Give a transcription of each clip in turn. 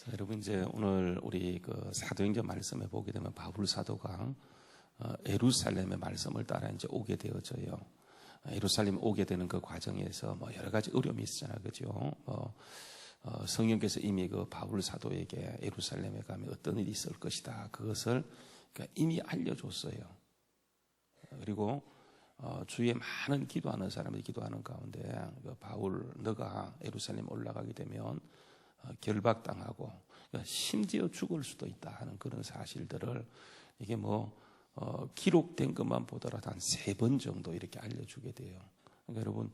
자, 여러분 이제 오늘 우리 그 사도행전 말씀에 보게 되면 바울 사도가 예루살렘의 말씀을 따라 이제 오게 되어져요. 예루살렘 오게 되는 그 과정에서 뭐 여러 가지 어려움이 있잖아요, 그죠? 성령께서 이미 그 바울 사도에게 예루살렘에 가면 어떤 일이 있을 것이다, 그것을 그러니까 이미 알려줬어요. 그리고 주위에 많은 기도하는 사람들이 기도하는 가운데 그 바울, 너가 예루살렘 올라가게 되면 결박당하고 심지어 죽을 수도 있다 하는 그런 사실들을 이게 기록된 것만 보더라도 한 3번 정도 이렇게 알려주게 돼요. 그러니까 여러분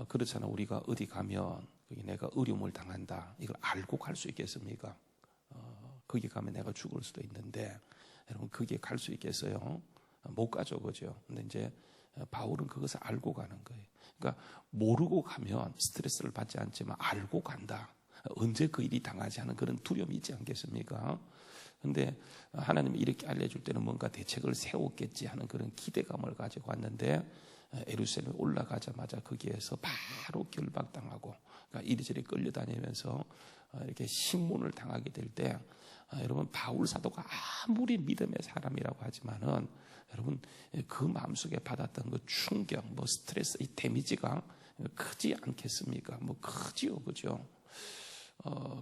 그렇잖아. 우리가 어디 가면 내가 어려움을 당한다, 이걸 알고 갈 수 있겠습니까? 거기 가면 내가 죽을 수도 있는데 여러분 거기에 갈 수 있겠어요? 못 가죠, 그죠? 근데 이제 바울은 그것을 알고 가는 거예요. 그러니까 모르고 가면 스트레스를 받지 않지만 알고 간다, 언제 그 일이 당하지 않은 그런 두려움이 있지 않겠습니까? 근데 하나님이 이렇게 알려줄 때는 뭔가 대책을 세웠겠지 하는 그런 기대감을 가지고 왔는데 예루살렘에 올라가자마자 거기에서 바로 결박당하고, 그러니까 이리저리 끌려다니면서 이렇게 신문을 당하게 될 때 여러분 바울 사도가 아무리 믿음의 사람이라고 하지만은 여러분 그 마음속에 받았던 그 충격, 스트레스, 이 데미지가 크지 않겠습니까? 크지요, 그죠?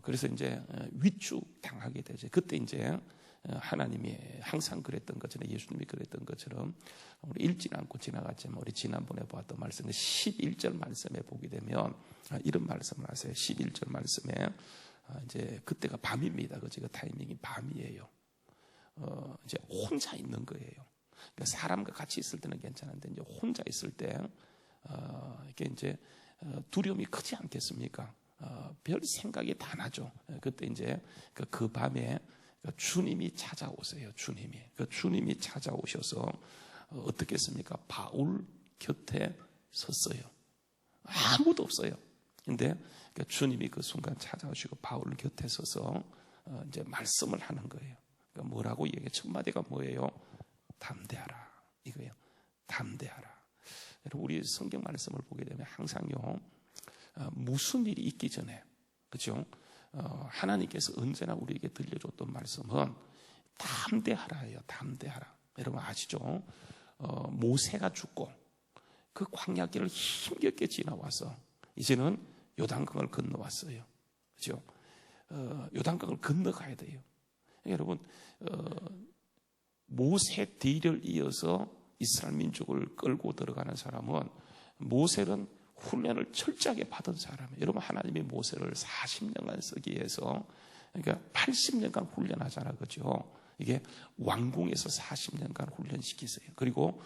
그래서 이제 위축 당하게 되죠. 그때 이제 하나님이 항상 그랬던 것처럼, 예수님이 그랬던 것처럼 우리 읽지는 않고 지나갔지만 우리 지난번에 보았던 말씀 11절 말씀에 보게 되면 이런 말씀을 하세요. 11절 말씀에 이제 그때가 밤입니다. 그죠? 그 타이밍이 밤이에요. 이제 혼자 있는 거예요. 그러니까 사람과 같이 있을 때는 괜찮은데 이제 혼자 있을 때 이게 이제 두려움이 크지 않겠습니까? 별 생각이 다 나죠. 그때 이제 그 밤에 주님이 찾아오세요. 주님이 찾아오셔서 어떻게 했습니까? 바울 곁에 섰어요. 아무도 없어요. 근데 주님이 그 순간 찾아오시고 바울 곁에 서서 이제 말씀을 하는 거예요. 그러니까 뭐라고 얘기해? 첫 마디가 뭐예요? 담대하라, 이거예요. 담대하라. 여러분 우리 성경 말씀을 보게 되면 항상요, 무슨 일이 있기 전에, 그죠? 하나님께서 언제나 우리에게 들려줬던 말씀은 담대하라예요. 담대하라. 여러분 아시죠? 모세가 죽고 그 광야길을 힘겹게 지나와서 이제는 요단강을 건너왔어요. 그죠? 요단강을 건너가야 돼요. 여러분 모세 뒤를 이어서 이스라엘 민족을 끌고 들어가는 사람은, 모세는 훈련을 철저하게 받은 사람이에요. 여러분 하나님이 모세를 40년간 쓰기 위해서, 그러니까 80년간 훈련하잖아, 그죠? 이게 왕궁에서 40년간 훈련시키세요. 그리고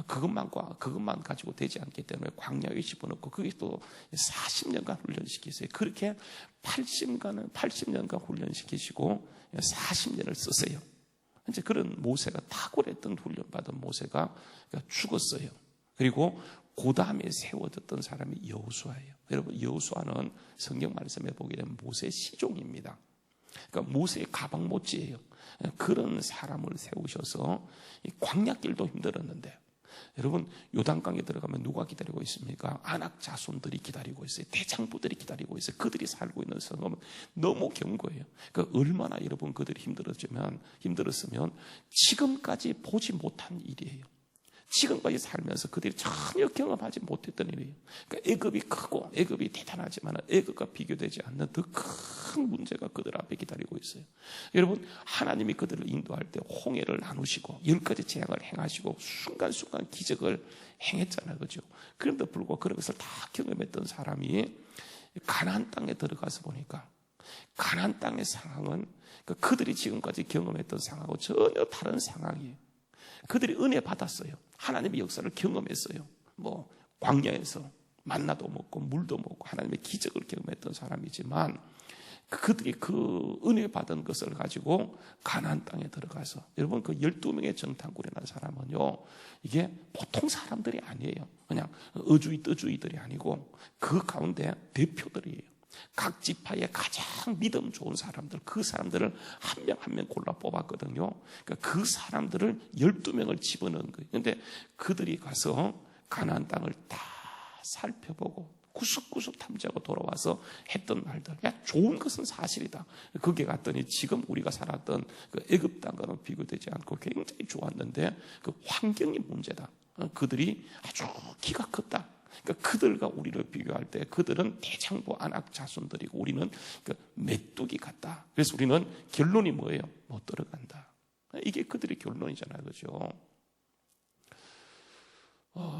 그것만 가지고 되지 않기 때문에 광야에 집어넣고 그게 또 40년간 훈련시키세요. 그렇게 80년간 훈련시키시고 40년을 쓰세요. 이제 그런 모세가 탁월했던 훈련받은 모세가 죽었어요. 그리고 그 다음에 세워졌던 사람이 여호수아예요. 여러분 여호수아는 성경 말씀에 보게 되면 모세의 시종입니다. 그러니까 모세의 가방 못지예요. 그런 사람을 세우셔서 이 광야길도 힘들었는데, 여러분 요단강에 들어가면 누가 기다리고 있습니까? 아낙 자손들이 기다리고 있어요. 대장부들이 기다리고 있어요. 그들이 살고 있는 성은 너무 견고해요. 그러니까 얼마나 여러분 그들이 힘들었으면 지금까지 보지 못한 일이에요. 지금까지 살면서 그들이 전혀 경험하지 못했던 일이에요. 그러니까 애굽이 크고 애굽이 대단하지만 애굽과 비교되지 않는 더 큰 문제가 그들 앞에 기다리고 있어요. 여러분 하나님이 그들을 인도할 때 홍해를 나누시고 10가지 재앙을 행하시고 순간순간 기적을 행했잖아요, 그죠? 그런데 불구하고 그런 것을 다 경험했던 사람이 가나안 땅에 들어가서 보니까 가나안 땅의 상황은 그들이 지금까지 경험했던 상황하고 전혀 다른 상황이에요. 그들이 은혜 받았어요. 하나님의 역사를 경험했어요. 광야에서 만나도 먹고 물도 먹고 하나님의 기적을 경험했던 사람이지만, 그들이 그 은혜 받은 것을 가지고 가나안 땅에 들어가서, 여러분 그 12명의 정탐꾼이 난 사람은요, 이게 보통 사람들이 아니에요. 그냥 어주이 떠주이들이 아니고 그 가운데 대표들이에요. 각 지파의 가장 믿음 좋은 사람들, 그 사람들을 한 명 한 명 골라 뽑았거든요. 그러니까 그 사람들을 12명을 집어넣은 거예요. 그런데 그들이 가서 가나안 땅을 다 살펴보고 구석구석 탐지하고 돌아와서 했던 말들. 좋은 것은 사실이다. 거기에 갔더니 지금 우리가 살았던 그 애굽 땅과는 비교되지 않고 굉장히 좋았는데 그 환경이 문제다. 그들이 아주 키가 컸다. 그러니까 그들과 우리를 비교할 때 그들은 대장부 안악 자손들이고 우리는 그 메뚜기 같다. 그래서 우리는 결론이 뭐예요? 못 들어간다. 이게 그들의 결론이잖아요, 그렇죠?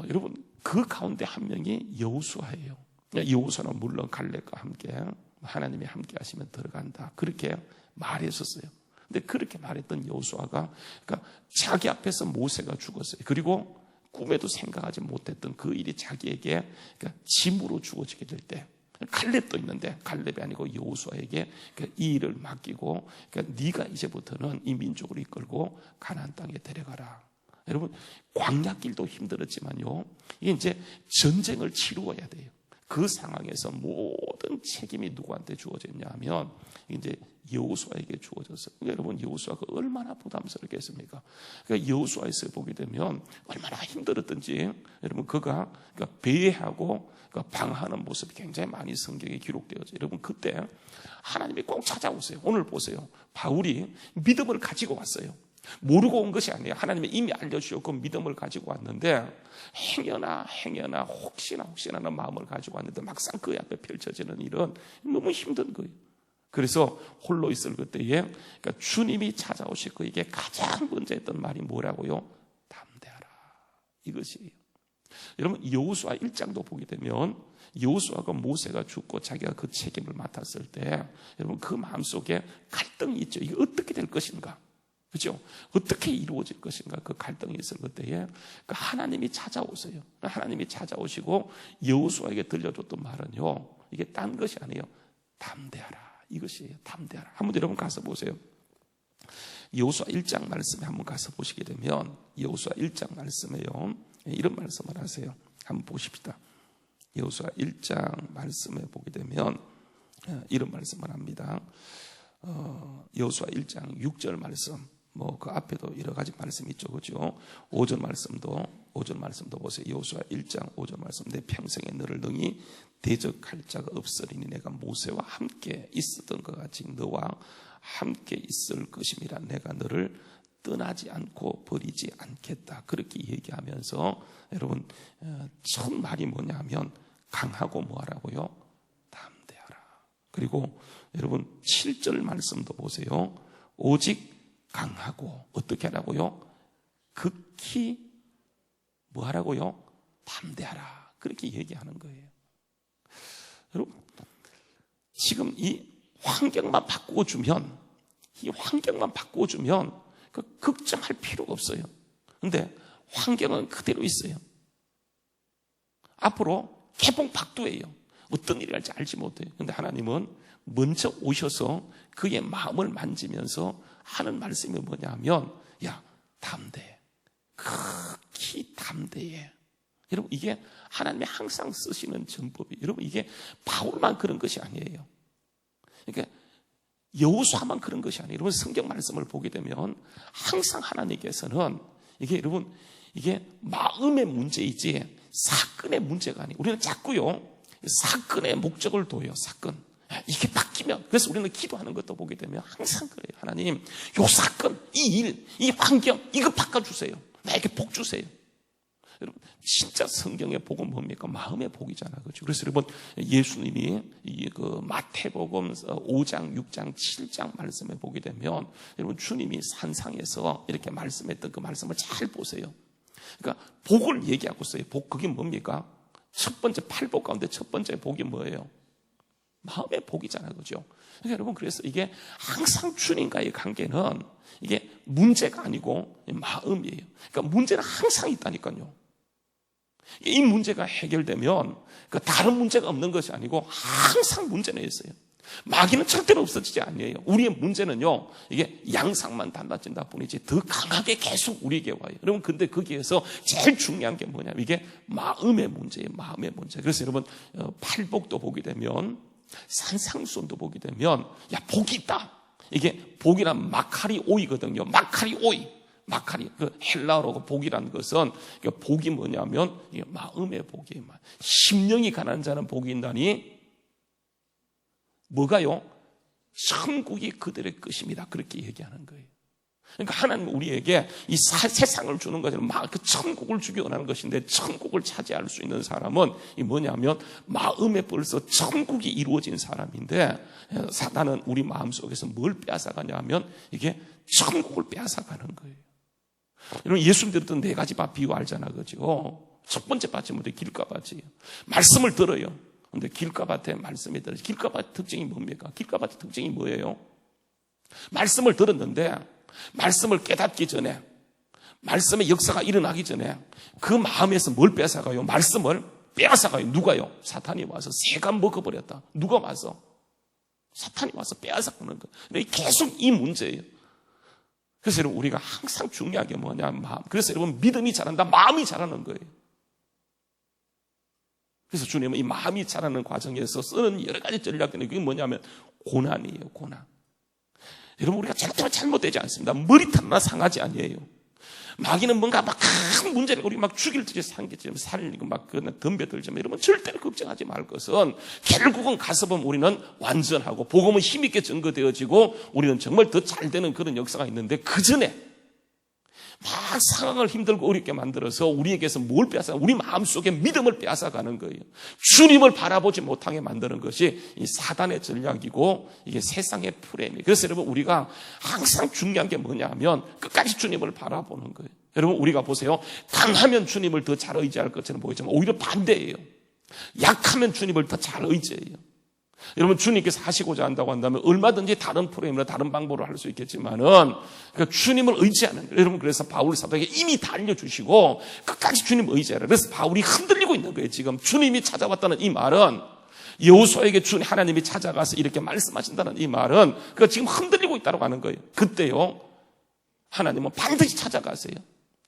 여러분 그 가운데 한 명이 여호수아예요. 여호수아는 물론 갈렙과 함께 하나님이 함께 하시면 들어간다. 그렇게 말했었어요. 근데 그렇게 말했던 여호수아가 그러니까 자기 앞에서 모세가 죽었어요. 그리고 꿈에도 생각하지 못했던 그 일이 자기에게 그러니까 짐으로 주어지게 될 때 갈렙도 있는데 갈렙이 아니고 여호수아에게 이 일을 맡기고 그러니까 네가 이제부터는 이 민족을 이끌고 가나안 땅에 데려가라. 여러분 광야길도 힘들었지만요, 이게 이제 전쟁을 치루어야 돼요. 그 상황에서 모든 책임이 누구한테 주어졌냐 하면 이제 여호수아에게 주어졌어요. 그러니까 여러분 여호수아가 얼마나 부담스럽겠습니까? 그러니까 여호수아에서 보게 되면 얼마나 힘들었던지 여러분 그가 그러니까 배회하고 그러니까 방하는 모습이 굉장히 많이 성경에 기록되어져. 여러분 그때 하나님이 꼭 찾아오세요. 오늘 보세요. 바울이 믿음을 가지고 왔어요. 모르고 온 것이 아니에요. 하나님이 이미 알려주셨고 믿음을 가지고 왔는데 행여나 혹시나 하는 마음을 가지고 왔는데 막상 그 앞에 펼쳐지는 일은 너무 힘든 거예요. 그래서 홀로 있을 그때에 그러니까 주님이 찾아오실 그에게 가장 먼저 했던 말이 뭐라고요? 담대하라. 이것이에요. 여러분 여호수아 1장도 보게 되면 여호수아가 모세가 죽고 자기가 그 책임을 맡았을 때 여러분 그 마음속에 갈등이 있죠. 이게 어떻게 될 것인가? 그렇죠? 어떻게 이루어질 것인가? 그 갈등이 있을 그때에 하나님이 찾아오세요. 하나님이 찾아오시고 여호수아에게 들려줬던 말은요, 이게 딴 것이 아니에요. 담대하라. 이것이에요. 담대하라. 한번 여러분 가서 보세요. 여호수아 1장 말씀에 한번 가서 보시게 되면 여호수아 1장 말씀에요, 이런 말씀을 하세요. 한번 보십시다. 여호수아 1장 말씀에 보게 되면 이런 말씀을 합니다. 여호수아 1장 6절 말씀, 뭐 그 앞에도 여러 가지 말씀이 있죠, 그죠? 5절 말씀도 보세요. 여호수아 1장 5절 말씀. 내 평생에 너를 능히 대적할 자가 없으리니 내가 모세와 함께 있었던 것 같이 너와 함께 있을 것임이라. 내가 너를 떠나지 않고 버리지 않겠다. 그렇게 얘기하면서 여러분 첫 말이 뭐냐면 강하고 뭐하라고요? 담대하라. 그리고 여러분 7절 말씀도 보세요. 오직 강하고 어떻게 하라고요? 극히 뭐하라고요? 담대하라. 그렇게 얘기하는 거예요. 여러분 지금 이 환경만 바꾸어주면 그 걱정할 필요가 없어요. 근데 환경은 그대로 있어요. 앞으로 개봉박두예요. 어떤 일이 할지 알지 못해요. 근데 하나님은 먼저 오셔서 그의 마음을 만지면서 하는 말씀이 뭐냐면 야 담대해. 극히 담대해. 여러분 이게 하나님이 항상 쓰시는 전법이에요. 여러분 이게 바울만 그런 것이 아니에요. 그러니까 여호수아만 그런 것이 아니에요. 여러분 성경 말씀을 보게 되면 항상 하나님께서는 이게 여러분 이게 마음의 문제이지 사건의 문제가 아니에요. 우리는 자꾸요 사건의 목적을 둬요. 사건 이게 바뀌면 그래서 우리는 기도하는 것도 보게 되면 항상 그래요. 하나님 요 사건, 이 일, 이 환경 이거 바꿔주세요. 나에게 복 주세요. 여러분 진짜 성경의 복은 뭡니까? 마음의 복이잖아요. 그렇죠? 그래서 여러분 예수님이 그 마태복음 5장, 6장, 7장 말씀에 보게 되면 여러분 주님이 산상에서 이렇게 말씀했던 그 말씀을 잘 보세요. 그러니까 복을 얘기하고 있어요. 복 그게 뭡니까? 첫 번째 팔복 가운데 첫 번째 복이 뭐예요? 마음의 복이잖아요. 그죠? 그러니까 여러분 그래서 이게 항상 주님과의 관계는 이게 문제가 아니고 마음이에요. 그러니까 문제는 항상 있다니까요. 이 문제가 해결되면 그 다른 문제가 없는 것이 아니고 항상 문제는 있어요. 마귀는 절대로 없어지지 않아요. 우리의 문제는요, 이게 양상만 달라진다 뿐이지 더 강하게 계속 우리에게 와요. 여러분, 근데 거기에서 제일 중요한 게 뭐냐면 이게 마음의 문제예요. 마음의 문제. 그래서 여러분, 팔복도 보게 되면, 산상수훈도 보게 되면, 야, 복이 있다. 이게 복이란 마카리 오이거든요. 마카리 오이. 마카리, 그 헬라어로 복이라는 것은, 복이 뭐냐면, 이게 마음의 복이에요. 심령이 가난한 자는 복이 있나니, 뭐가요? 천국이 그들의 것입니다. 그렇게 얘기하는 거예요. 그러니까 하나님은 우리에게 이 세상을 주는 것처럼 막 그 천국을 주기 원하는 것인데, 천국을 차지할 수 있는 사람은 이 뭐냐면 마음에 벌써 천국이 이루어진 사람인데, 사단은 우리 마음속에서 뭘 빼앗아가냐 하면 이게 천국을 빼앗아가는 거예요. 여러분, 예수님 들었던 4가지 밭 비유 알잖아, 그죠? 첫 번째 밭이 뭐죠? 길가밭이에요. 말씀을 들어요. 근데 길가밭에 말씀이 들어요. 길가밭 특징이 뭡니까? 길가밭의 특징이 뭐예요? 말씀을 들었는데 말씀을 깨닫기 전에, 말씀의 역사가 일어나기 전에 그 마음에서 뭘 뺏어가요? 말씀을 빼앗아가요. 누가요? 사탄이 와서 새가 먹어버렸다. 누가 와서? 사탄이 와서 빼앗아가는 거예요. 근데 계속 이 문제예요. 그래서 여러분, 우리가 항상 중요한 게 뭐냐? 마음. 그래서 여러분, 믿음이 자란다, 마음이 자라는 거예요. 그래서 주님은 이 마음이 자라는 과정에서 쓰는 여러 가지 전략들이, 그게 뭐냐면 고난이에요, 고난. 여러분, 우리가 절대로 잘못되지 않습니다. 머리털 하나 상하지 아니에요. 마귀는 뭔가 막 큰 문제를 우리 막 죽일 듯이 상기처럼 살리고 막 덤벼들지만, 여러분 절대로 걱정하지 말 것은 결국은 가서 보면 우리는 완전하고 복음은 힘있게 증거되어지고 우리는 정말 더 잘 되는 그런 역사가 있는데, 그 전에 막 상황을 힘들고 어렵게 만들어서 우리에게서 뭘 빼앗아? 우리 마음속에 믿음을 빼앗아가는 거예요. 주님을 바라보지 못하게 만드는 것이 이 사단의 전략이고, 이게 세상의 프레임이에요. 그래서 여러분, 우리가 항상 중요한 게 뭐냐면 끝까지 주님을 바라보는 거예요. 여러분, 우리가 보세요. 강하면 주님을 더 잘 의지할 것처럼 보이지만 오히려 반대예요. 약하면 주님을 더 잘 의지해요. 여러분, 주님께서 하시고자 한다고 한다면 얼마든지 다른 프로그램이나 다른 방법으로 할 수 있겠지만은, 그러니까 주님을 의지하는 거예요. 여러분, 그래서 바울 사도에게 이미 다 알려주시고 끝까지 주님 의지하라. 그래서 바울이 흔들리고 있는 거예요. 지금 주님이 찾아왔다는 이 말은, 여호수아에게 하나님이 찾아가서 이렇게 말씀하신다는 이 말은, 그러니까 지금 흔들리고 있다고 하는 거예요. 그때요, 하나님은 반드시 찾아가세요.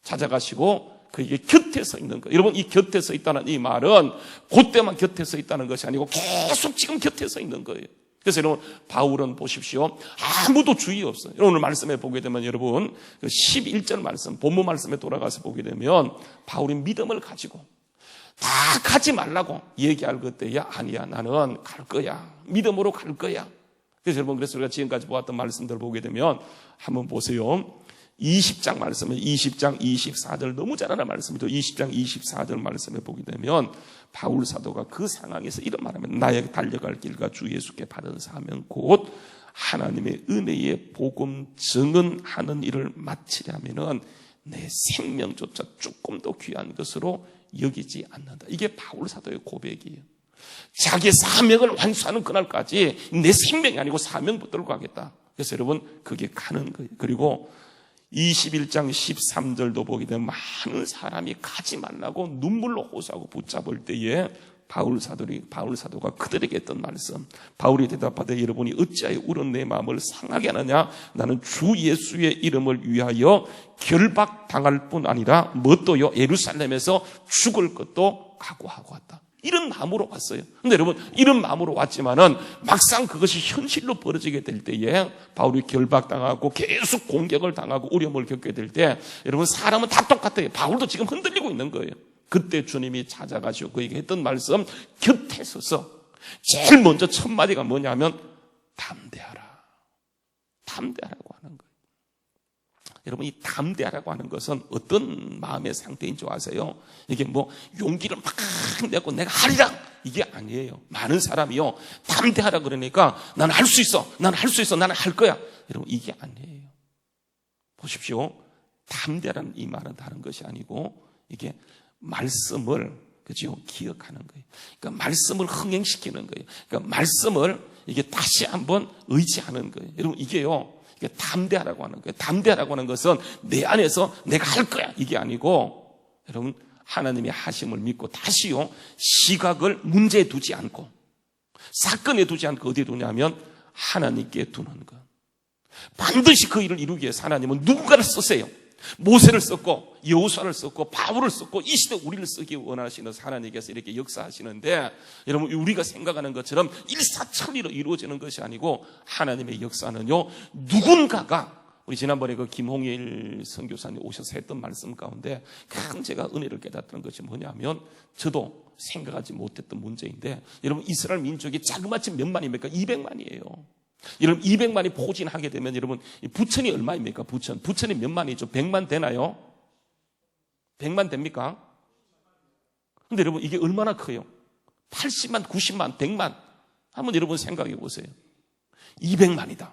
찾아가시고 그에게 곁에 서 있는 거예요. 여러분, 이 곁에 서 있다는 이 말은 그때만 곁에 서 있다는 것이 아니고 계속 지금 곁에 서 있는 거예요. 그래서 여러분, 바울은 보십시오. 아무도 주의 없어요. 오늘 말씀에 보게 되면 여러분, 11절 말씀, 본문 말씀에 돌아가서 보게 되면 바울이 믿음을 가지고 다 가지 말라고 얘기할 그때야, 아니야, 나는 갈 거야. 믿음으로 갈 거야. 그래서 여러분, 그래서 우리가 지금까지 보았던 말씀들을 보게 되면 한번 보세요. 20장 말씀은 20장 24절 너무 잘 아는 말씀이죠. 20장 24절 말씀에 보게 되면 바울 사도가 그 상황에서 이런 말하면, 나의 달려갈 길과 주 예수께 받은 사명 곧 하나님의 은혜의 복음 증언하는 일을 마치려면은 내 생명조차 조금 더 귀한 것으로 여기지 않는다. 이게 바울 사도의 고백이에요. 자기의 사명을 완수하는 그날까지 내 생명이 아니고 사명 붙들고 가겠다. 그래서 여러분, 그게 가는 거예요. 그리고 21장 13절도 보게 되면 많은 사람이 가지 말라고 눈물로 호소하고 붙잡을 때에 바울 사도가 그들에게 했던 말씀, 바울이 대답하되 여러분이 어찌하여 울은 내 마음을 상하게 하느냐? 나는 주 예수의 이름을 위하여 결박당할 뿐 아니라 뭣도요, 예루살렘에서 죽을 것도 각오하고 왔다. 이런 마음으로 왔어요. 근데 여러분, 이런 마음으로 왔지만은 막상 그것이 현실로 벌어지게 될 때에 바울이 결박당하고 계속 공격을 당하고 어려움을 겪게 될 때, 여러분, 사람은 다 똑같아요. 바울도 지금 흔들리고 있는 거예요. 그때 주님이 찾아가시고 그에게 했던 말씀, 곁에 서서 제일 먼저 첫 마디가 뭐냐면 담대하라. 담대하라고 하는 거예요. 여러분, 이 담대하라고 하는 것은 어떤 마음의 상태인 줄 아세요? 이게 뭐 용기를 막 내고 내가 하리라, 이게 아니에요. 많은 사람이요, 담대하라 그러니까 나는 할 수 있어, 나는 할 수 있어, 나는 할 거야. 여러분, 이게 아니에요. 보십시오. 담대라는 이 말은 다른 것이 아니고 이게 말씀을, 그죠, 기억하는 거예요. 그러니까 말씀을 흥행시키는 거예요. 그러니까 말씀을 이게 다시 한번 의지하는 거예요. 여러분, 이게요, 담대하라고 하는 거예요. 담대하라고 하는 것은 내 안에서 내가 할 거야, 이게 아니고, 여러분, 하나님의 하심을 믿고 다시요, 시각을 문제에 두지 않고 사건에 두지 않고 어디에 두냐면 하나님께 두는 것. 반드시 그 일을 이루기 위해서 하나님은 누군가를 쓰세요. 모세를 썼고 여호수아를 썼고 바울을 썼고 이 시대 우리를 쓰기 원하시는 하나님께서 이렇게 역사하시는데, 여러분, 우리가 생각하는 것처럼 일사천리로 이루어지는 것이 아니고 하나님의 역사는요, 누군가가 우리 지난번에 그 김홍일 선교사님 오셔서 했던 말씀 가운데 큰 제가 은혜를 깨닫던 것이 뭐냐면, 저도 생각하지 못했던 문제인데, 여러분 이스라엘 민족이 자그마치 몇 만입니까? 200만이에요. 여러분 200만이 포진하게 되면 여러분 부천이 얼마입니까? 부천이 몇 만이죠? 100만 되나요? 100만 됩니까? 근데 여러분 이게 얼마나 커요? 80만, 90만, 100만. 한번 여러분 생각해 보세요. 200만이다.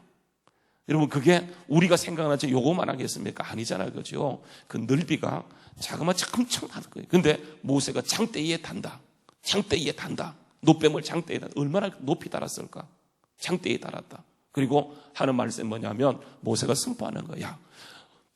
여러분 그게 우리가 생각하는 요거만 하겠습니까? 아니잖아요. 그죠? 그 넓이가 자그마치 엄청난 거예요. 근데 모세가 장대 위에 단다. 장대 위에 단다. 노뱀을 장대 위에 단다. 얼마나 높이 달았을까? 장대 위에 달았다. 그리고 하는 말씀이 뭐냐면 모세가 선포하는 거야.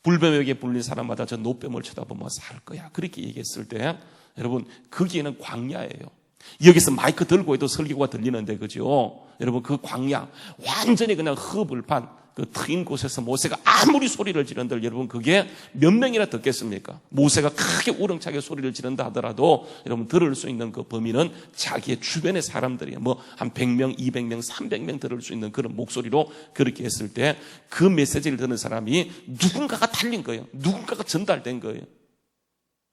불뱀에게 불린 사람마다 저 노뱀을 쳐다보면 살 거야. 그렇게 얘기했을 때 여러분 거기에는 광야예요. 여기서 마이크 들고 해도 설교가 들리는데 그죠? 여러분 그 광야 완전히 그냥 흙을판 그 트인 곳에서 모세가 아무리 소리를 지른들 여러분 그게 몇 명이나 듣겠습니까? 모세가 크게 우렁차게 소리를 지른다 하더라도 여러분 들을 수 있는 그 범위는 자기의 주변의 사람들이에요. 뭐 한 100명, 200명, 300명 들을 수 있는 그런 목소리로 그렇게 했을 때 그 메시지를 듣는 사람이 누군가가 달린 거예요. 누군가가 전달된 거예요.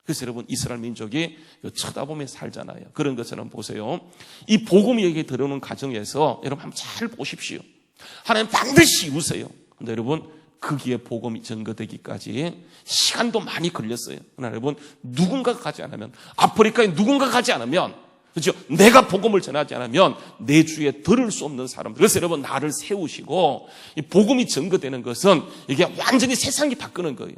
그래서 여러분 이스라엘 민족이 쳐다보며 살잖아요. 그런 것처럼 보세요. 이 복음이 여기 들어오는 과정에서 여러분 한번 잘 보십시오. 하나님 반드시 이루세요. 근데 여러분 거기에 복음이 증거되기까지 시간도 많이 걸렸어요. 그러나 여러분 누군가가 가지 않으면, 아프리카에 누군가가 가지 않으면, 그렇죠? 내가 복음을 전하지 않으면 내 주위에 들을 수 없는 사람들. 그래서 여러분 나를 세우시고 이 복음이 증거되는 것은 이게 완전히 세상이 바꾸는 거예요.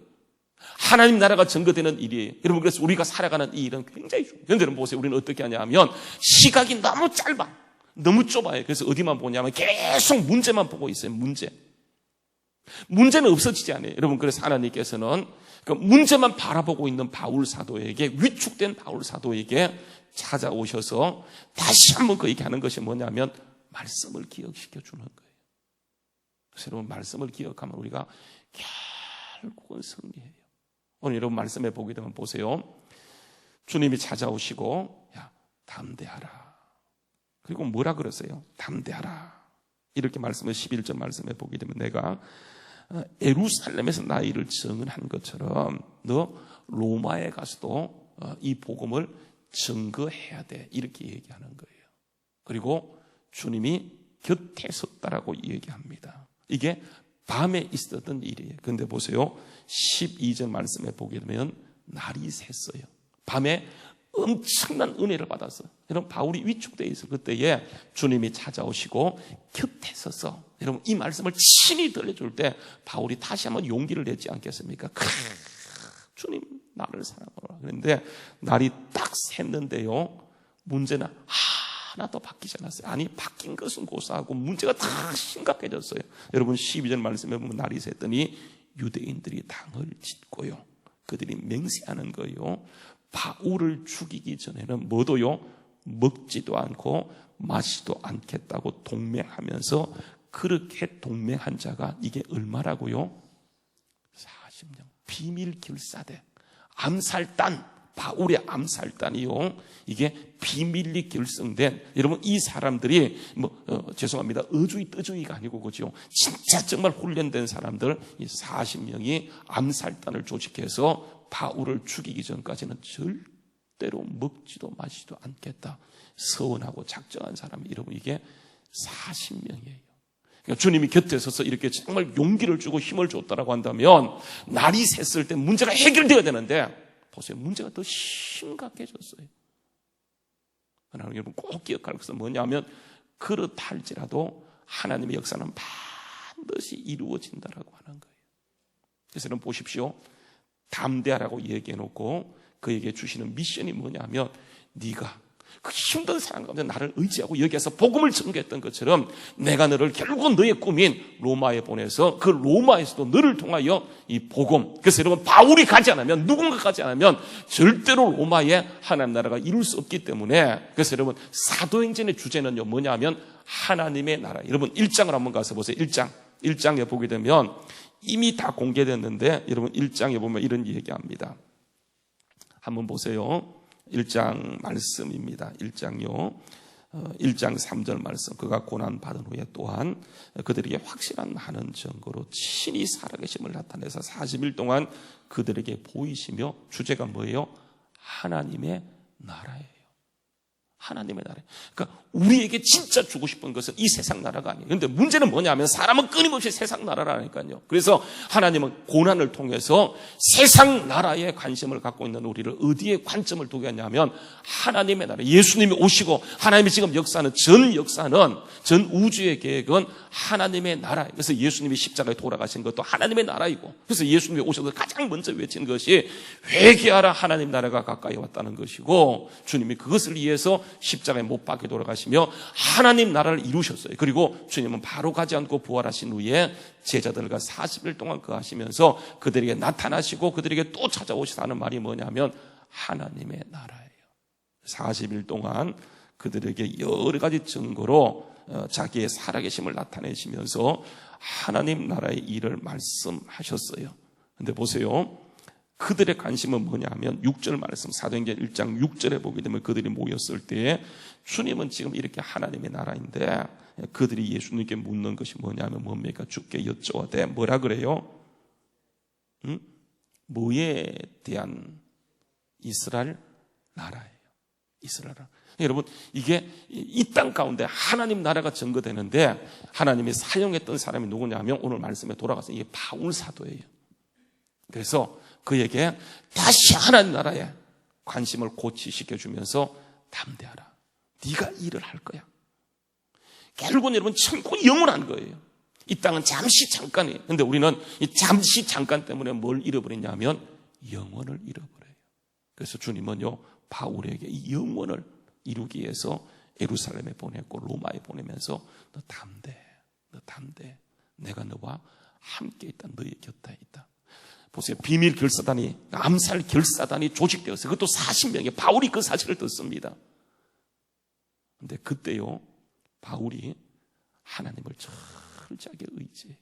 하나님 나라가 증거되는 일이에요. 여러분 그래서 우리가 살아가는 이 일은 굉장히 중요해요. 그런데 여러분 보세요. 우리는 어떻게 하냐면 시각이 너무 짧아. 너무 좁아요. 그래서 어디만 보냐면 계속 문제만 보고 있어요. 문제는 없어지지 않아요. 여러분 그래서 하나님께서는 그 문제만 바라보고 있는 바울 사도에게, 위축된 바울 사도에게 찾아오셔서 다시 한번 그 얘기하는 것이 뭐냐면 말씀을 기억시켜 주는 거예요. 그래서 여러분 말씀을 기억하면 우리가 결국은 승리해요. 오늘 여러분 말씀해 보게 되면 보세요. 주님이 찾아오시고 야 담대하라. 그리고 뭐라 그러세요? 담대하라. 이렇게 말씀을 11절 말씀해 보게 되면 내가 예루살렘에서 나이를 증언한 것처럼 너 로마에 가서도 이 복음을 증거해야 돼. 이렇게 얘기하는 거예요. 그리고 주님이 곁에 섰다라고 얘기합니다. 이게 밤에 있었던 일이에요. 그런데 보세요. 12절 말씀에 보게 되면 날이 샜어요. 밤에 엄청난 은혜를 받았어요. 여러분 바울이 위축되어 있을 그때에 주님이 찾아오시고 곁에 서서 여러분 이 말씀을 친히 들려줄 때 바울이 다시 한번 용기를 내지 않겠습니까? 주님 나를 사랑하라. 그런데 날이 딱 샜는데요. 문제는 하나도 바뀌지 않았어요. 아니 바뀐 것은 고사하고 문제가 다 심각해졌어요. 여러분 12절 말씀에 보면 날이 샜더니 유대인들이 당을 짓고요. 그들이 맹세하는 거예요. 바울을 죽이기 전에는 뭐도요? 먹지도 않고 마시도 않겠다고 동맹하면서 그렇게 동맹한 자가 이게 얼마라고요? 40명. 비밀 결사대. 암살단. 바울의 암살단이요. 이게 비밀리 결성된, 여러분 이 사람들이 죄송합니다. 어주의 떠주의가 아니고 그죠. 진짜 정말 훈련된 사람들 이 40명이 암살단을 조직해서 바울을 죽이기 전까지는 절대로 먹지도 마시지도 않겠다. 서원하고 작정한 사람이 여러분 이게 40명이에요. 그러니까 주님이 곁에 서서 이렇게 정말 용기를 주고 힘을 줬다라고 한다면 날이 샜을 때 문제가 해결되어야 되는데 보세요. 문제가 더 심각해졌어요. 그러나 여러분 꼭 기억할 것은 뭐냐면 그렇할지라도 하나님의 역사는 반드시 이루어진다라고 하는 거예요. 그래서 여러분 보십시오. 담대하라고 얘기해놓고 그에게 주시는 미션이 뭐냐면 네가 그 힘든 상황 가운데 나를 의지하고 여기에서 복음을 전개했던 것처럼 내가 너를 결국은 너의 꿈인 로마에 보내서 그 로마에서도 너를 통하여 이 복음, 그래서 여러분 바울이 가지 않으면, 누군가 가지 않으면 절대로 로마의 하나님 나라가 이룰 수 없기 때문에, 그래서 여러분 사도행전의 주제는요 뭐냐면 하나님의 나라. 여러분 1장을 한번 가서 보세요. 1장에 보게 되면 이미 다 공개됐는데 여러분 1장에 보면 이런 얘기합니다. 한번 보세요. 1장 말씀입니다. 1장요. 1장 3절 말씀, 그가 고난받은 후에 또한 그들에게 확실한 많은 증거로 친히 살아계심을 나타내서 40일 동안 그들에게 보이시며, 주제가 뭐예요? 하나님의 나라예요. 하나님의 나라. 그러니까 우리에게 진짜 주고 싶은 것은 이 세상 나라가 아니에요. 그런데 문제는 뭐냐면 사람은 끊임없이 세상 나라라니까요. 그래서 하나님은 고난을 통해서 세상 나라에 관심을 갖고 있는 우리를 어디에 관점을 두게 하냐면 하나님의 나라. 예수님이 오시고 하나님이 지금 역사는, 전 역사는, 전 우주의 계획은 하나님의 나라예요. 그래서 예수님이 십자가에 돌아가신 것도 하나님의 나라이고, 그래서 예수님이 오셔서 가장 먼저 외친 것이 회개하라, 하나님 나라가 가까이 왔다는 것이고, 주님이 그것을 위해서 십자가에 못 박혀 돌아가시며 하나님 나라를 이루셨어요. 그리고 주님은 바로 가지 않고 부활하신 후에 제자들과 40일 동안 거하시면서 그들에게 나타나시고 그들에게 또 찾아오시다 하는 말이 뭐냐면 하나님의 나라예요. 40일 동안 그들에게 여러 가지 증거로 자기의 살아계심을 나타내시면서 하나님 나라의 일을 말씀하셨어요. 근데 보세요, 그들의 관심은 뭐냐면 6절 말씀, 사도행전 1장 6절에 보게 되면 그들이 모였을 때 주님은 지금 이렇게 하나님의 나라인데 그들이 예수님께 묻는 것이 뭐냐면 뭡니까? 주께 여쭤오되 뭐라 그래요? 뭐에 대한? 이스라엘 나라예요. 이스라엘 나라. 여러분, 이게 이 땅 가운데 하나님 나라가 증거되는데 하나님이 사용했던 사람이 누구냐면 오늘 말씀에 돌아가서 이게 바울 사도예요. 그래서 그에게 다시 하나님 나라에 관심을 고취시켜주면서 담대하라. 네가 일을 할 거야. 결국은 여러분 천국은 영원한 거예요. 이 땅은 잠시 잠깐이에요. 그런데 우리는 이 잠시 잠깐 때문에 뭘 잃어버리냐면 영원을 잃어버려요. 그래서 주님은요, 바울에게 이 영원을 이루기 위해서 예루살렘에 보냈고 로마에 보내면서 너 담대. 내가 너와 함께 있다. 너의 곁에 있다. 보세요. 비밀 결사단이, 암살 결사단이 조직되었어요. 그것도 40명이. 바울이 그 사실을 듣습니다. 그런데 그때요, 바울이 하나님을 철저하게 의지해요.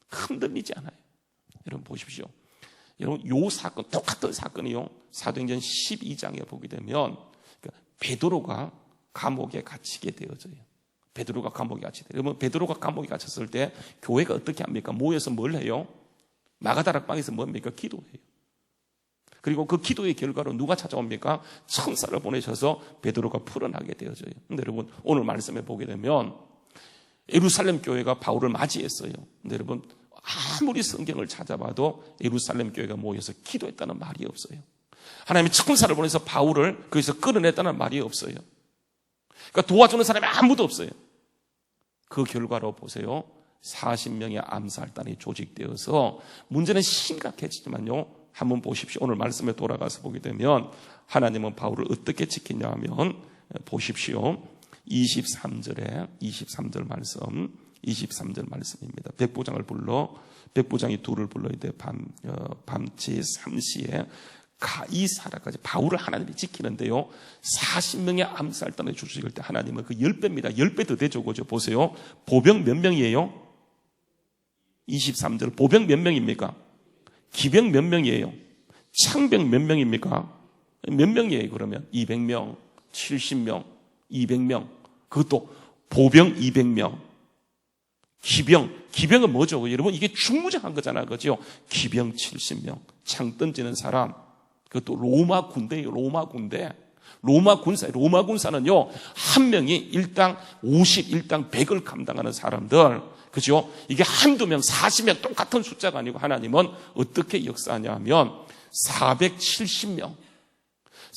흔들리지 않아요. 여러분 보십시오. 여러분, 요 사건, 똑같은 사건이요, 사도행전 12장에 보게 되면 베드로가 감옥에 갇히게 되어져요. 베드로가 감옥에 갇히게 돼요. 여러분, 베드로가 감옥에 갇혔을 때 교회가 어떻게 합니까? 모여서 뭘 해요? 마가다락방에서 뭡니까? 기도해요. 그리고 그 기도의 결과로 누가 찾아옵니까? 천사를 보내셔서 베드로가 풀어나게 되어져요. 근데 여러분, 오늘 말씀에 보게 되면 예루살렘 교회가 바울을 맞이했어요. 근데 여러분, 아무리 성경을 찾아봐도 예루살렘 교회가 모여서 기도했다는 말이 없어요. 하나님이 천사를 보내서 바울을 거기서 끌어냈다는 말이 없어요. 그러니까 도와주는 사람이 아무도 없어요. 그 결과로 보세요. 40명의 암살단이 조직되어서 문제는 심각해지지만요, 한번 보십시오. 오늘 말씀에 돌아가서 보게 되면 하나님은 바울을 어떻게 지키냐 하면 보십시오. 23절 말씀, 23절 말씀입니다. 백부장이 둘을 불러야 돼. 밤치 3시에 가이사라까지 바울을 하나님이 지키는데요, 40명의 암살단에 조직할 때 하나님은 그 10배입니다. 10배 더 대조고죠. 보세요. 보병 몇 명이에요? 23절. 보병 몇 명입니까? 기병 몇 명이에요? 창병 몇 명입니까? 몇 명이에요, 그러면? 200명, 70명, 200명. 그것도 보병 200명. 기병은 뭐죠? 여러분, 이게 중무장한 거잖아요. 그죠? 기병 70명. 창 던지는 사람. 그것도 로마 군대예요. 로마 군사는요, 한 명이 일당 50, 일당 100을 감당하는 사람들. 그죠? 이게 한두 명, 40명 똑같은 숫자가 아니고 하나님은 어떻게 역사하냐 하면 470명.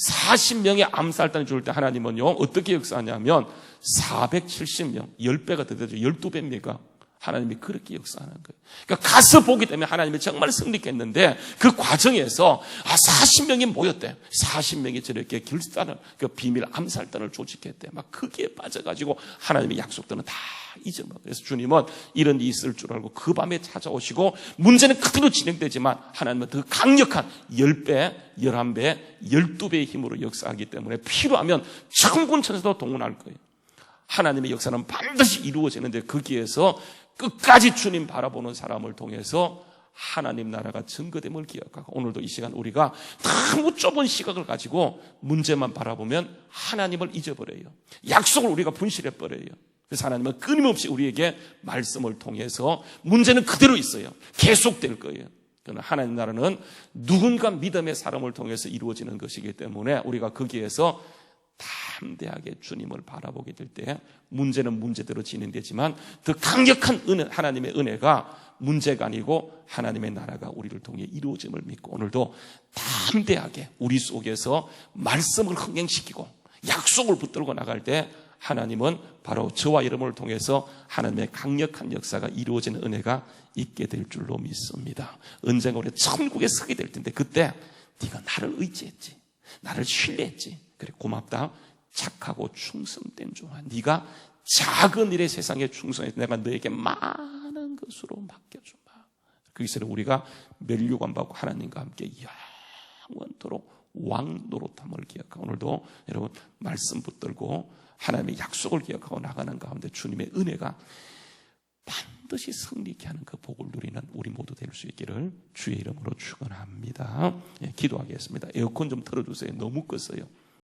40명의 암살단을 죽을 때 하나님은요, 어떻게 역사하냐면 470명, 10배가 더 되죠. 12배입니까? 하나님이 그렇게 역사하는 거예요. 그러니까 가서 보기 때문에 하나님이 정말 승리했는데 그 과정에서 40명이 모였대. 40명이 저렇게 결단을, 그 비밀 암살단을 조직했대. 막 거기에 빠져가지고 하나님의 약속들은 다 잊어먹어요. 그래서 주님은 이런 일이 있을 줄 알고 그 밤에 찾아오시고, 문제는 그대로 진행되지만 하나님은 더 강력한 10배, 11배, 12배의 힘으로 역사하기 때문에 필요하면 천군 천사도 동원할 거예요. 하나님의 역사는 반드시 이루어지는데 거기에서 끝까지 주님 바라보는 사람을 통해서 하나님 나라가 증거됨을 기억하고 오늘도 이 시간 우리가 너무 좁은 시각을 가지고 문제만 바라보면 하나님을 잊어버려요. 약속을 우리가 분실해버려요. 그래서 하나님은 끊임없이 우리에게 말씀을 통해서 문제는 그대로 있어요. 계속될 거예요. 그러나 하나님 나라는 누군가 믿음의 사람을 통해서 이루어지는 것이기 때문에 우리가 거기에서 담대하게 주님을 바라보게 될 때 문제는 문제대로 진행되지만 더 강력한 은혜, 하나님의 은혜가 문제가 아니고 하나님의 나라가 우리를 통해 이루어짐을 믿고 오늘도 담대하게 우리 속에서 말씀을 흥행시키고 약속을 붙들고 나갈 때 하나님은 바로 저와 여러분을 통해서 하나님의 강력한 역사가 이루어지는 은혜가 있게 될 줄로 믿습니다. 언젠가 우리가 천국에 서게 될 텐데 그때 네가 나를 의지했지, 나를 신뢰했지, 그래 고맙다, 착하고 충성된 종아, 네가 작은 일에 세상에 충성해서 내가 너에게 많은 것으로 맡겨주마. 거기서 우리가 면류관 받고 하나님과 함께 영원토록 왕 노릇함을 기억하고 오늘도 여러분 말씀 붙들고 하나님의 약속을 기억하고 나가는 가운데 주님의 은혜가 반드시 승리케 하는 그 복을 누리는 우리 모두 될 수 있기를 주의 이름으로 축원합니다. 기도하겠습니다. 에어컨 좀 틀어주세요. 너무 껐어요.